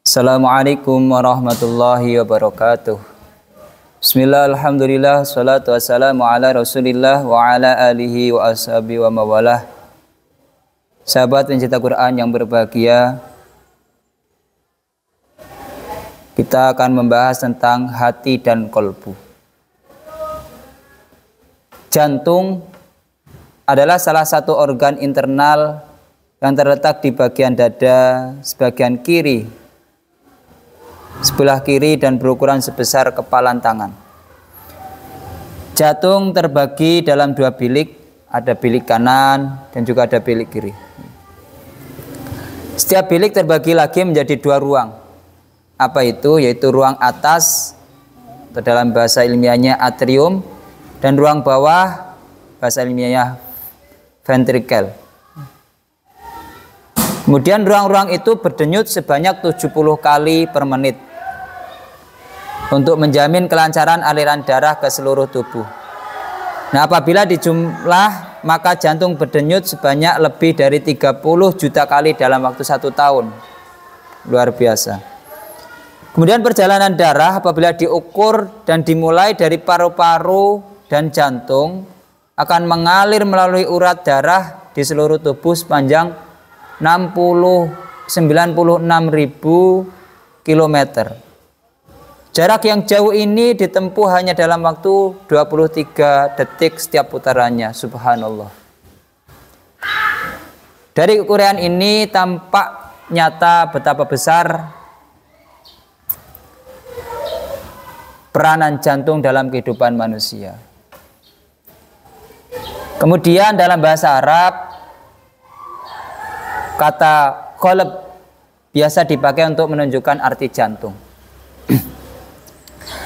Assalamualaikum warahmatullahi wabarakatuh. Bismillah, alhamdulillah, salatu wassalamu ala rasulillah wa ala alihi wa ashabihi wa mawalah. Sahabat pencinta Quran yang berbahagia, kita akan membahas tentang hati dan kolbu. Jantung adalah salah satu organ internal yang terletak di bagian dada sebagian kiri, sebelah kiri, dan berukuran sebesar kepalan tangan. Jantung terbagi dalam dua bilik, ada bilik kanan dan juga ada bilik kiri. Setiap bilik terbagi lagi menjadi dua ruang. Apa itu? Yaitu ruang atas, atau dalam bahasa ilmiahnya atrium, dan ruang bawah, bahasa ilmiahnya ventricle. Kemudian ruang-ruang itu berdenyut sebanyak 70 kali per menit untuk menjamin kelancaran aliran darah ke seluruh tubuh. Nah, apabila dijumlah, maka jantung berdenyut sebanyak lebih dari 30 juta kali dalam waktu 1 tahun. Luar biasa. Kemudian perjalanan darah apabila diukur dan dimulai dari paru-paru dan jantung akan mengalir melalui urat darah di seluruh tubuh sepanjang 96.000 km. Jarak yang jauh ini ditempuh hanya dalam waktu 23 detik setiap putarannya. Subhanallah. Dari ukuran ini tampak nyata betapa besar peranan jantung dalam kehidupan manusia. Kemudian dalam bahasa Arab, kata qalb biasa dipakai untuk menunjukkan arti jantung.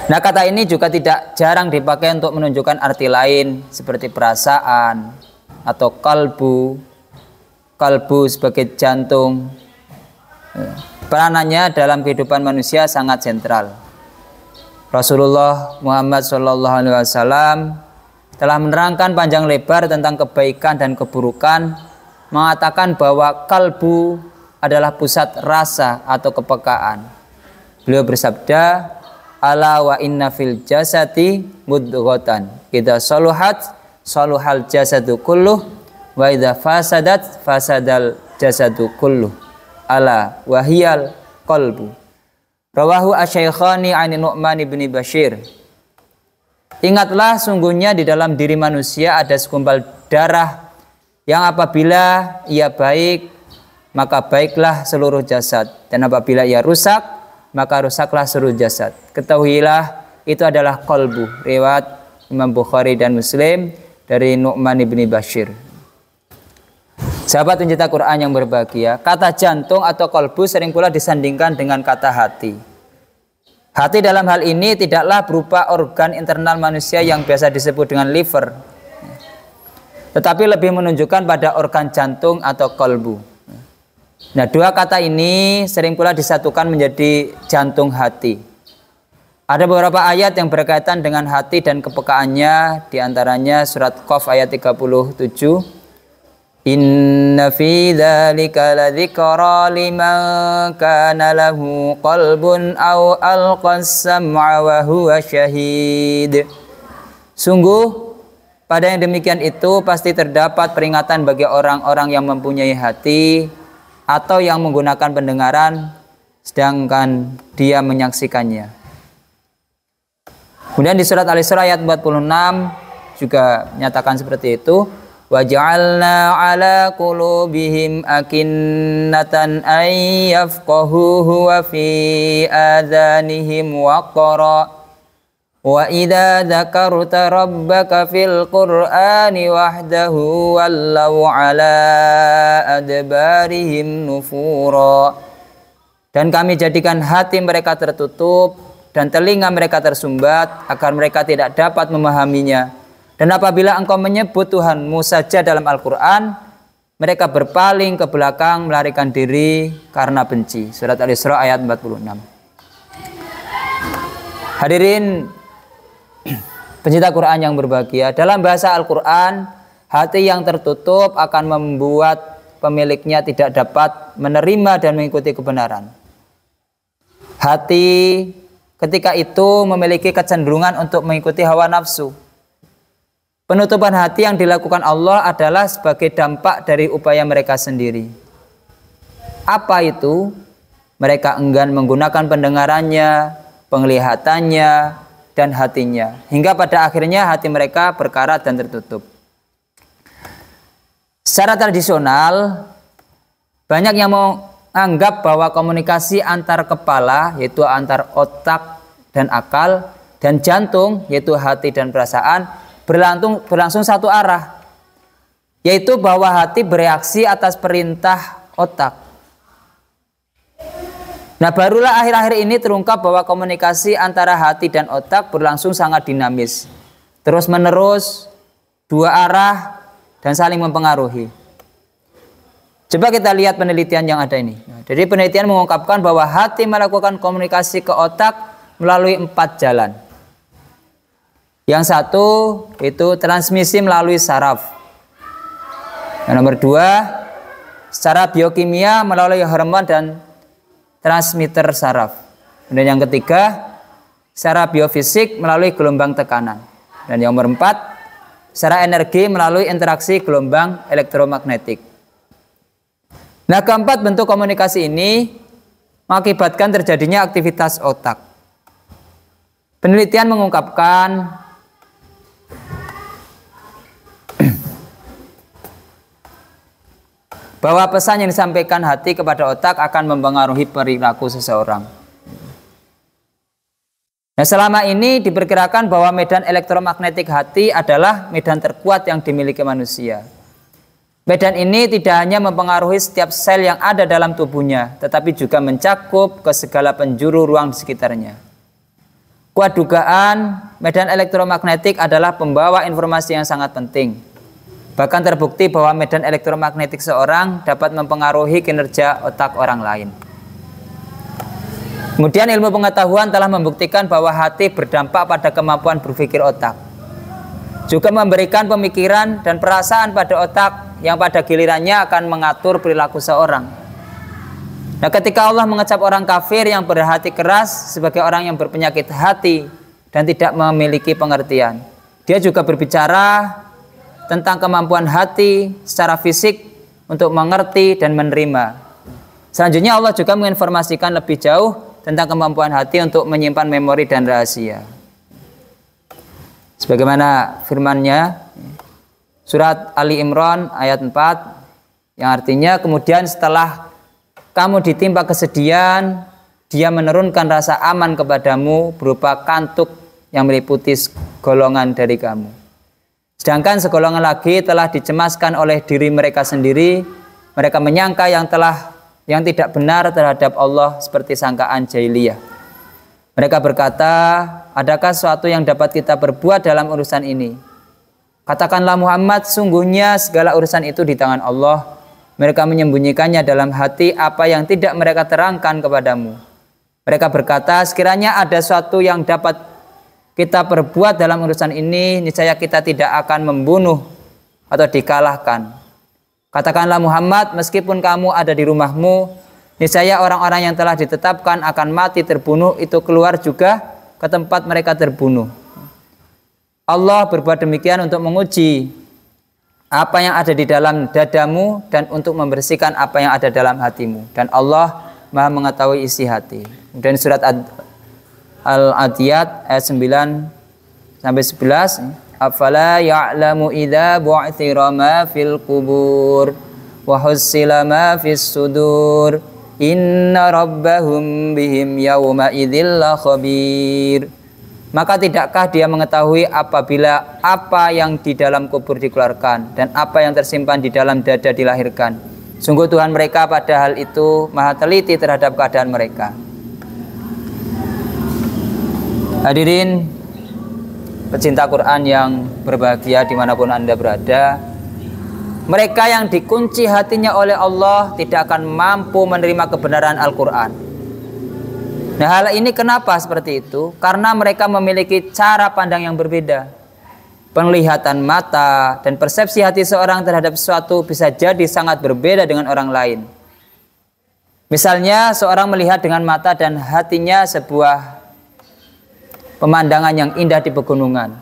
Nah, kata ini juga tidak jarang dipakai untuk menunjukkan arti lain seperti perasaan atau kalbu sebagai jantung. Peranannya dalam kehidupan manusia sangat sentral. Rasulullah Muhammad SAW telah menerangkan panjang lebar tentang kebaikan dan keburukan, mengatakan bahwa kalbu adalah pusat rasa atau kepekaan. Beliau bersabda, ala wa inna fil jasati mudghatan idza saluhat saluhal jasadu kulluh wa idza fasadat fasadal jasadu kulluh ala wahiyal qalbu. Rawahu asy-Syaikhani 'an Nu'man bin Bashir. Ingatlah, sungguhnya di dalam diri manusia ada segumpal darah yang apabila ia baik maka baiklah seluruh jasad, dan apabila ia rusak maka rusaklah seluruh jasad. Ketahuilah itu adalah qalbu. Riwayat Imam Bukhari dan Muslim dari Nu'man bin Bashir. Sahabat pencinta Quran yang berbahagia, kata jantung atau qalbu sering pula disandingkan dengan kata hati. Hati dalam hal ini tidaklah berupa organ internal manusia yang biasa disebut dengan liver, tetapi lebih menunjukkan pada organ jantung atau qalbu. Nah, dua kata ini sering pula disatukan menjadi jantung hati. Ada beberapa ayat yang berkaitan dengan hati dan kepekaannya, diantaranya surat Qaf ayat 37. Inna fi dzalika ladzikra liman kana lahu qalbun aw alqas sam'a wa huwa syahid. Sungguh pada yang demikian itu pasti terdapat peringatan bagi orang-orang yang mempunyai hati atau yang menggunakan pendengaran sedangkan dia menyaksikannya. Kemudian di surat Al-Isra ayat 46 juga menyatakan seperti itu. Wa ja'alna 'ala qulubihim akinnatan ay yafqahuhu wa fi adhanihim waqra wa idza dzakarta rabbaka fil qur'ani wahdahu wallau 'ala adbarihim nufura. Dan kami jadikan hati mereka tertutup dan telinga mereka tersumbat agar mereka tidak dapat memahaminya. Dan apabila engkau menyebut Tuhanmu saja dalam Al-Quran, mereka berpaling ke belakang melarikan diri karena benci. Surat Al-Isra ayat 46. Hadirin pencinta Quran yang berbahagia, dalam bahasa Al-Quran, hati yang tertutup akan membuat pemiliknya tidak dapat menerima dan mengikuti kebenaran. Hati ketika itu memiliki kecenderungan untuk mengikuti hawa nafsu. Penutupan hati yang dilakukan Allah adalah sebagai dampak dari upaya mereka sendiri. Apa itu? Mereka enggan menggunakan pendengarannya, penglihatannya, dan hatinya. Hingga pada akhirnya hati mereka berkarat dan tertutup. Secara tradisional, banyak yang menganggap bahwa komunikasi antar kepala, yaitu antar otak dan akal, dan jantung, yaitu hati dan perasaan, berlangsung satu arah, yaitu bahwa hati bereaksi atas perintah otak. Nah, barulah akhir-akhir ini terungkap bahwa komunikasi antara hati dan otak berlangsung sangat dinamis, terus menerus, dua arah, dan saling mempengaruhi. Coba kita lihat penelitian yang ada ini. Jadi penelitian mengungkapkan bahwa hati melakukan komunikasi ke otak melalui 4 jalan. Yang satu itu transmisi melalui saraf. Yang nomor 2 secara biokimia melalui hormon dan transmitter saraf. Dan yang ketiga secara biofisik melalui gelombang tekanan. Dan yang nomor 4 secara energi melalui interaksi gelombang elektromagnetik. Nah, keempat bentuk komunikasi ini mengakibatkan terjadinya aktivitas otak. Penelitian mengungkapkan bahwa pesan yang disampaikan hati kepada otak akan mempengaruhi perilaku seseorang. Nah, selama ini diperkirakan bahwa medan elektromagnetik hati adalah medan terkuat yang dimiliki manusia. Medan ini tidak hanya mempengaruhi setiap sel yang ada dalam tubuhnya, tetapi juga mencakup ke segala penjuru ruang di sekitarnya. Kuat dugaan, medan elektromagnetik adalah pembawa informasi yang sangat penting. Bahkan terbukti bahwa medan elektromagnetik seorang dapat mempengaruhi kinerja otak orang lain. Kemudian ilmu pengetahuan telah membuktikan bahwa hati berdampak pada kemampuan berpikir otak. Juga memberikan pemikiran dan perasaan pada otak yang pada gilirannya akan mengatur perilaku seorang. Nah, ketika Allah mengecap orang kafir yang berhati keras sebagai orang yang berpenyakit hati dan tidak memiliki pengertian, dia juga berbicara tentang kemampuan hati secara fisik untuk mengerti dan menerima. Selanjutnya Allah juga menginformasikan lebih jauh tentang kemampuan hati untuk menyimpan memori dan rahasia. Sebagaimana firman-Nya surat Ali Imran ayat 4 yang artinya kemudian setelah kamu ditimpa kesedihan, Dia menurunkan rasa aman kepadamu berupa kantuk yang meliputi golongan dari kamu. Sedangkan segolongan lagi telah dicemaskan oleh diri mereka sendiri. Mereka menyangka yang tidak benar terhadap Allah seperti sangkaan jahiliyah. Mereka berkata, adakah sesuatu yang dapat kita perbuat dalam urusan ini? Katakanlah Muhammad, sungguhnya segala urusan itu di tangan Allah. Mereka menyembunyikannya dalam hati apa yang tidak mereka terangkan kepadamu. Mereka berkata, sekiranya ada sesuatu yang dapat kita perbuat dalam urusan ini, niscaya kita tidak akan membunuh atau dikalahkan. Katakanlah Muhammad, meskipun kamu ada di rumahmu, niscaya orang-orang yang telah ditetapkan akan mati terbunuh itu keluar juga ke tempat mereka terbunuh. Allah berbuat demikian untuk menguji apa yang ada di dalam dadamu dan untuk membersihkan apa yang ada dalam hatimu. Dan Allah Maha mengetahui isi hati. Dan surat Al-Adiyat ayat 9 sampai 11, afala ya'lamu idza bu'thira ma fil qubur wa hussila ma fis sudur inna rabbahum bihim yawma idzil khabir. Maka tidakkah dia mengetahui apabila apa yang di dalam kubur dikeluarkan dan apa yang tersimpan di dalam dada dilahirkan. Sungguh Tuhan mereka pada hal itu maha teliti terhadap keadaan mereka. Hadirin pecinta Quran yang berbahagia dimanapun Anda berada, mereka yang dikunci hatinya oleh Allah tidak akan mampu menerima kebenaran Al-Quran. Nah, hal ini kenapa seperti itu? Karena mereka memiliki cara pandang yang berbeda. Penglihatan mata dan persepsi hati seorang terhadap sesuatu bisa jadi sangat berbeda dengan orang lain. Misalnya seorang melihat dengan mata dan hatinya sebuah pemandangan yang indah di pegunungan.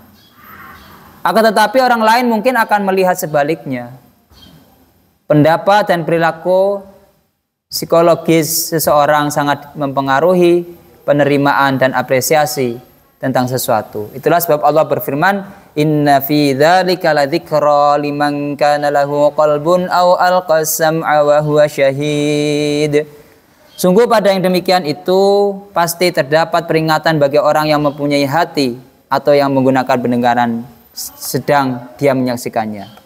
Akan tetapi orang lain mungkin akan melihat sebaliknya. Pendapat dan perilaku psikologis seseorang sangat mempengaruhi penerimaan dan apresiasi tentang sesuatu. Itulah sebab Allah berfirman, "Inna fi dzalika ladzikra liman kana lahu qalbun aw alqas sam'a wa huwa syahid." Sungguh pada yang demikian itu pasti terdapat peringatan bagi orang yang mempunyai hati atau yang menggunakan pendengaran sedang dia menyaksikannya.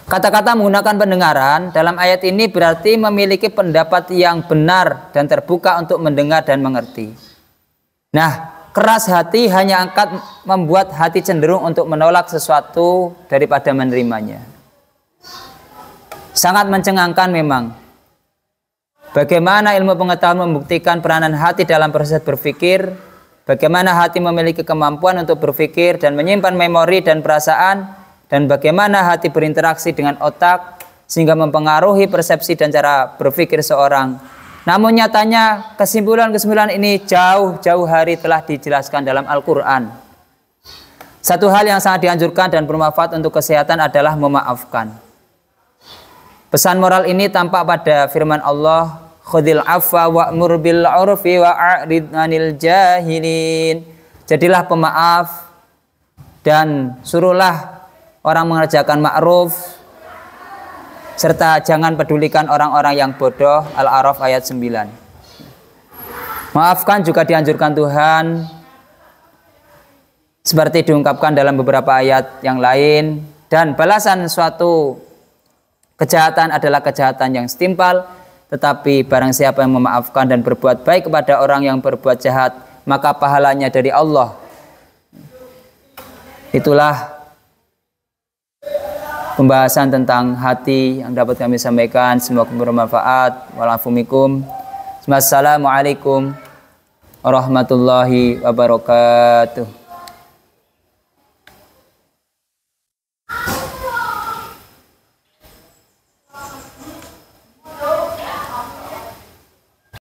Kata-kata menggunakan pendengaran dalam ayat ini berarti memiliki pendapat yang benar dan terbuka untuk mendengar dan mengerti. Nah, keras hati hanya akan membuat hati cenderung untuk menolak sesuatu daripada menerimanya. Sangat mencengangkan memang. Bagaimana ilmu pengetahuan membuktikan peranan hati dalam proses berpikir, bagaimana hati memiliki kemampuan untuk berpikir dan menyimpan memori dan perasaan, dan bagaimana hati berinteraksi dengan otak sehingga mempengaruhi persepsi dan cara berpikir seorang. Namun nyatanya kesimpulan-kesimpulan ini jauh-jauh hari telah dijelaskan dalam Al-Quran. Satu hal yang sangat dianjurkan dan bermanfaat untuk kesehatan adalah memaafkan. Pesan moral ini tampak pada firman Allah, "Khudhil afwa wa'mur bil 'urfi wa'rid 'anil jahilin." Jadilah pemaaf dan suruhlah orang mengerjakan ma'ruf serta jangan pedulikan orang-orang yang bodoh. Al-A'raf ayat 9. Maafkan juga dianjurkan Tuhan seperti diungkapkan dalam beberapa ayat yang lain, dan balasan suatu kejahatan adalah kejahatan yang setimpal, tetapi barang siapa yang memaafkan dan berbuat baik kepada orang yang berbuat jahat, maka pahalanya dari Allah. Itulah pembahasan tentang hati yang dapat kami sampaikan. Semoga bermanfaat. Walafumikum. Wassalamualaikum warahmatullahi wabarakatuh.